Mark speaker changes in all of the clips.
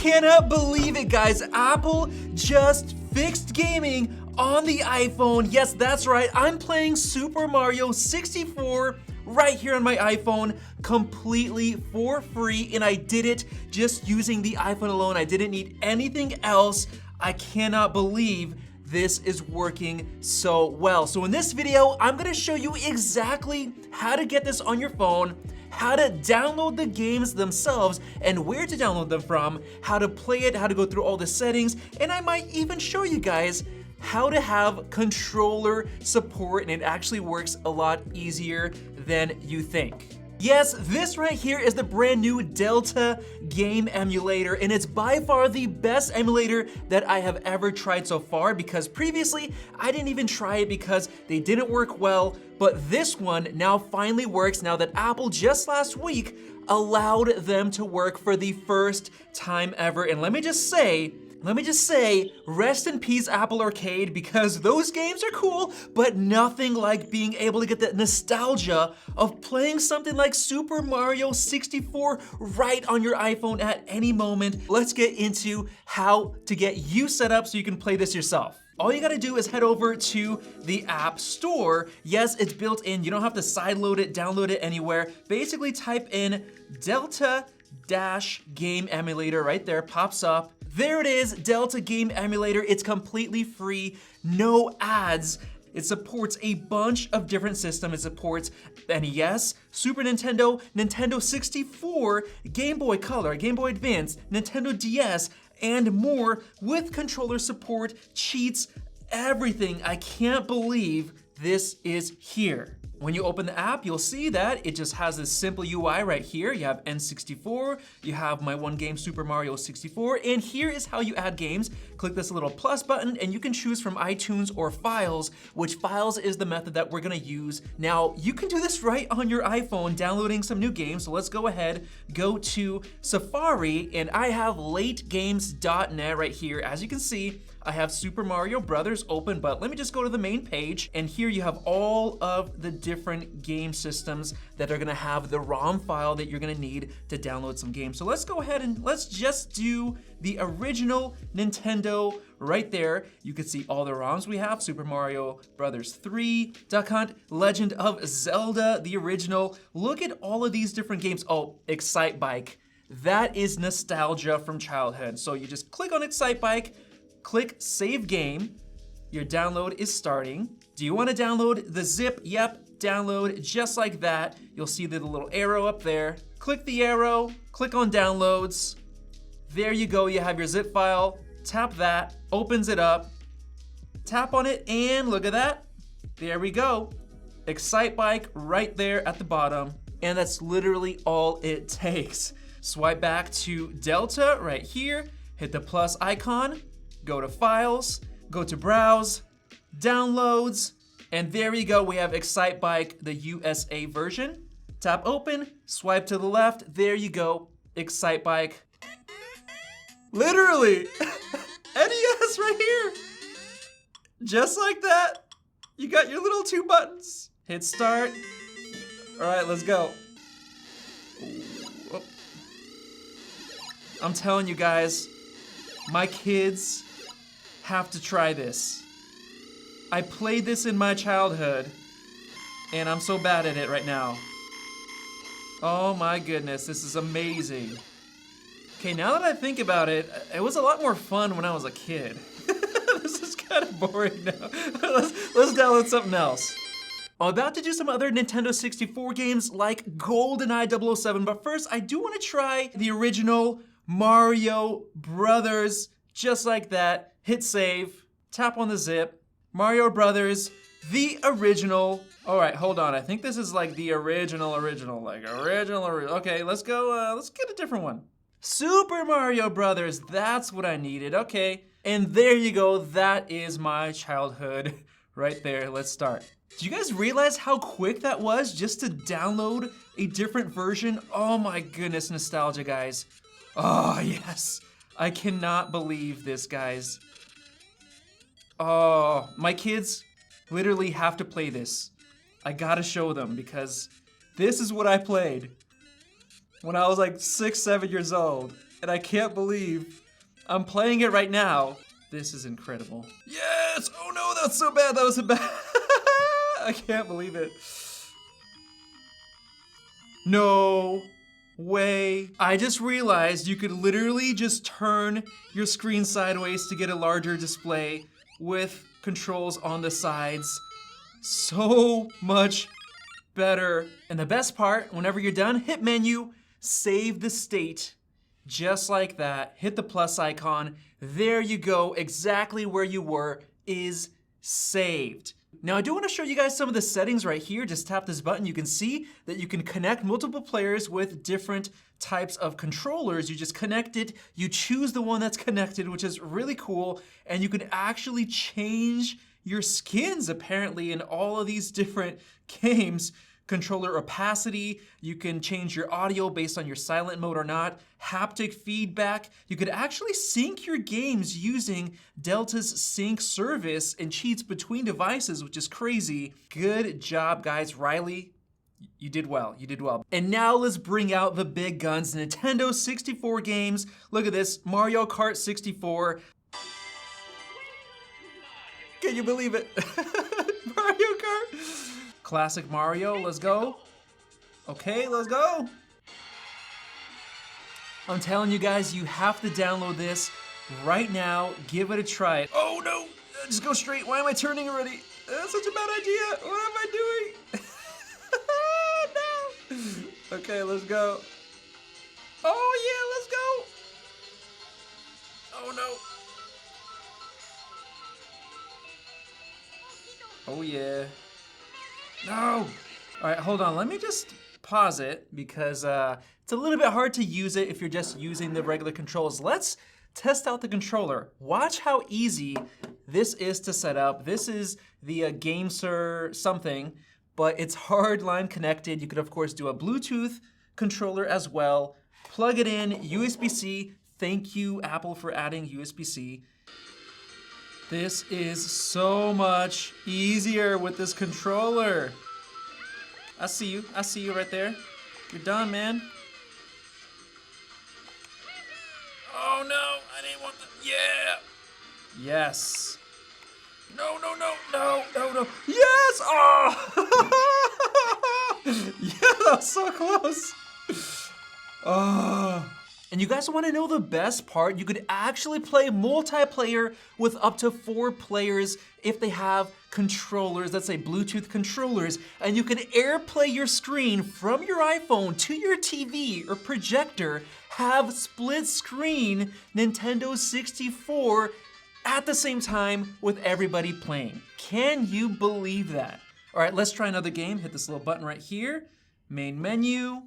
Speaker 1: cannot believe it, guys. Apple just fixed gaming on the iPhone. Yes, that's right. I'm playing Super Mario 64 right here on my iPhone completely for free, and I did it just using the iPhone alone. I didn't need anything else. I cannot believe this is working so well. So in this video, I'm gonna show you exactly how to get this on your phone, how to download the games themselves and where to download them from, how to play it, how to go through all the settings, and I might even show you guys how to have controller support, and it actually works a lot easier than you think. Yes, this right here is the brand new Delta Game Emulator, and it's by far the best emulator that I have ever tried so far, because previously I didn't even try it because they didn't work well, but this one now finally works now that Apple just last week allowed them to work for the first time ever. And let me just say, rest in peace Apple Arcade, because those games are cool, but nothing like being able to get that nostalgia of playing something like Super Mario 64 right on your iPhone at any moment. Let's get into how to get you set up so you can play this yourself. All you gotta do is head over to the App Store. Yes, it's built in. You don't have to sideload it, download it anywhere. Basically type in Delta Game Emulator right there, pops up. There it is, Delta Game Emulator. It's completely free, no ads. It supports a bunch of different systems. It supports NES, Super Nintendo, Nintendo 64, Game Boy Color, Game Boy Advance, Nintendo DS, and more, with controller support, cheats, everything. I can't believe this is here. When you open the app, you'll see that it just has this simple UI right here. You have N64, you have my one game, Super Mario 64, and here is how you add games. Click this little plus button and you can choose from iTunes or Files, which Files is the method that we're gonna use. Now, you can do this right on your iPhone, downloading some new games. So let's go ahead, go to Safari, and I have lategames.net right here. As you can see, I have Super Mario Brothers open, but let me just go to the main page, and here you have all of the different game systems that are gonna have the ROM file that you're gonna need to download some games. So let's go ahead and let's just do the original Nintendo right there. You can see all the ROMs we have: Super Mario Brothers 3, Duck Hunt, Legend of Zelda, the original. Look at all of these different games. Oh, Excite Bike. That is nostalgia from childhood. So you just click on Excite Bike, click Save Game. Your download is starting. Do you want to download the zip? Yep, download just like that. You'll see the little arrow up there. Click the arrow, click on Downloads. There you go, you have your zip file. Tap that, opens it up. Tap on it, and look at that. There we go. Excite Bike right there at the bottom. And that's literally all it takes. Swipe back to Delta right here. Hit the plus icon. Go to Files, go to Browse, Downloads, and there you go. We have Excite Bike, the USA version. Tap Open, swipe to the left. There you go, Excite Bike. Literally, NES right here. Just like that. You got your little two buttons. Hit start. All right, let's go. Ooh. I'm telling you guys, my kids have to try this. I played this in my childhood, and I'm so bad at it right now. Oh my goodness, this is amazing. Okay, now that I think about it, it was a lot more fun when I was a kid. This is kind of boring now. Let's download something else. I'm about to do some other Nintendo 64 games like GoldenEye 007, but first I do want to try the original Mario Brothers, just like that. Hit save, tap on the zip, Mario Brothers, the original. All right, hold on, I think this is like the original, like original. Okay, let's go, let's get a different one. Super Mario Brothers, that's what I needed, okay. And there you go, that is my childhood right there. Let's start. Do you guys realize how quick that was just to download a different version? Oh my goodness, nostalgia, guys. Oh yes, I cannot believe this, guys. Oh, my kids literally have to play this. I gotta show them because this is what I played when I was like 6, 7 years old. and I can't believe I'm playing it right now. This is incredible. Yes! Oh no, that's so bad. That was a bad. I can't believe it. No way. I just realized you could literally just turn your screen sideways to get a larger display with controls on the sides. So much better. And the best part, whenever you're done, hit menu, save the state. Just like that, hit the plus icon. There you go, exactly where you were is saved. Now I do want to show you guys some of the settings right here. Just tap this button. You can see that you can connect multiple players with different types of controllers. You just connect it, you choose the one that's connected, which is really cool, and you can actually change your skins apparently in all of these different games. Controller opacity, you can change your audio based on your silent mode or not, haptic feedback. You could actually sync your games using Delta's sync service and cheats between devices, which is crazy. Good job, guys. Riley, you did well, you did well. And now let's bring out the big guns, Nintendo 64 games. Look at this, Mario Kart 64. Can you believe it? Mario Kart. Classic Mario, let's go. Okay, let's go. I'm telling you guys, you have to download this right now. Give it a try. Oh no, just go straight. Why am I turning already? That's such a bad idea. What am I doing? No. Okay, let's go. Oh yeah, let's go. Oh no. Oh yeah. No! All right, hold on, let me just pause it because it's a little bit hard to use it if you're just using the regular controls. Let's test out the controller. Watch how easy this is to set up. This is the GameSir something, but it's hardline connected. You could of course do a Bluetooth controller as well. Plug it in, USB-C. Thank you, Apple, for adding USB-C. This is so much easier with this controller. I see you right there. You're done, man. Oh no, I didn't want the, yeah. Yes. No. Yes, oh. Yeah, that was so close. Oh. And you guys want to know the best part? You could actually play multiplayer with up to 4 players if they have controllers, let's say Bluetooth controllers, and you can AirPlay your screen from your iPhone to your TV or projector, have split screen Nintendo 64 at the same time with everybody playing. Can you believe that? All right, let's try another game. Hit this little button right here, main menu,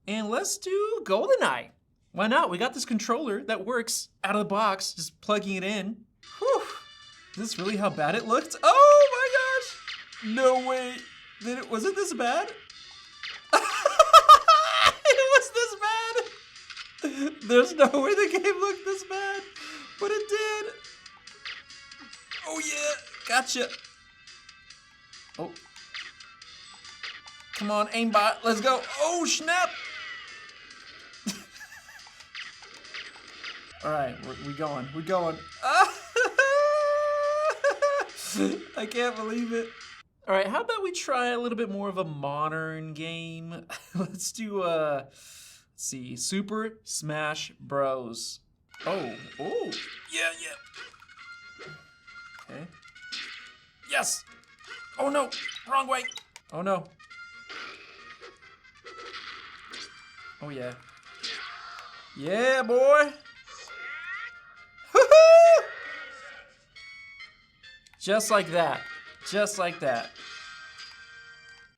Speaker 1: and let's do GoldenEye. Why not? We got this controller that works out of the box, just plugging it in. Whew. Is this really how bad it looked? Oh my gosh! No way. Was it this bad? It was this bad. There's no way the game looked this bad, but it did. Oh yeah, gotcha. Oh. Come on, aimbot, let's go. Oh snap. All right, we're going. I can't believe it. All right, how about we try a little bit more of a modern game? Let's do, let's see, Super Smash Bros. Oh, yeah. Okay. Yes. Oh no, wrong way. Oh no. Oh yeah. Yeah, boy. Just like that, just like that.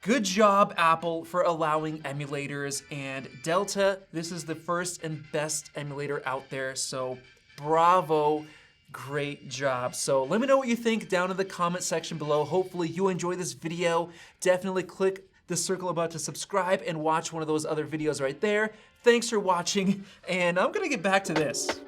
Speaker 1: Good job, Apple, for allowing emulators, and Delta, this is the first and best emulator out there, so bravo, great job. So let me know what you think down in the comment section below. Hopefully you enjoyed this video. Definitely click the circle above to subscribe and watch one of those other videos right there. Thanks for watching, and I'm gonna get back to this.